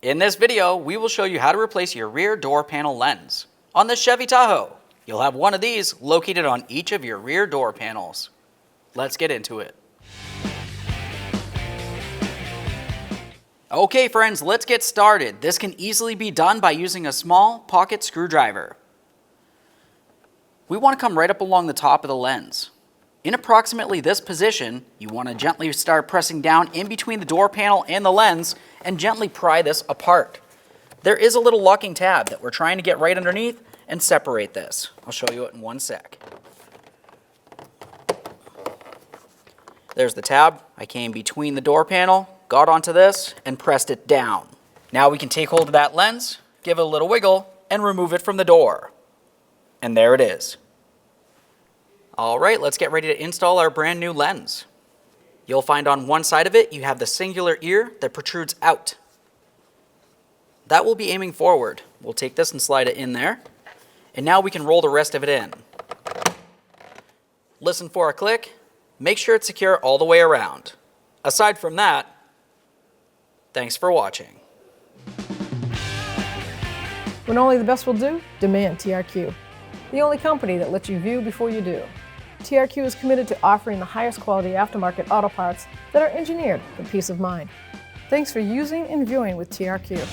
In this video, we will show you how to replace your rear door panel lens. On this Chevy Tahoe, you'll have one of these located on each of your rear door panels. Let's get into it. Okay friends, let's get started. This can easily be done by using a small pocket screwdriver. We want to come right up along the top of the lens. In approximately this position, you want to gently start pressing down in between the door panel and the lens and gently pry this apart. There is a little locking tab that we're trying to get right underneath and separate this. I'll show you it in one sec. There's the tab. I came between the door panel, got onto this, and pressed it down. Now we can take hold of that lens, give it a little wiggle, and remove it from the door. And there it is. All right, let's get ready to install our brand new lens. You'll find on one side of it, you have the singular ear that protrudes out. That will be aiming forward. We'll take this and slide it in there. And now we can roll the rest of it in. Listen for a click. Make sure it's secure all the way around. Aside from that, thanks for watching. When only the best will do, demand TRQ. The only company that lets you view before you do. TRQ is committed to offering the highest quality aftermarket auto parts that are engineered for peace of mind. Thanks for using and viewing with TRQ.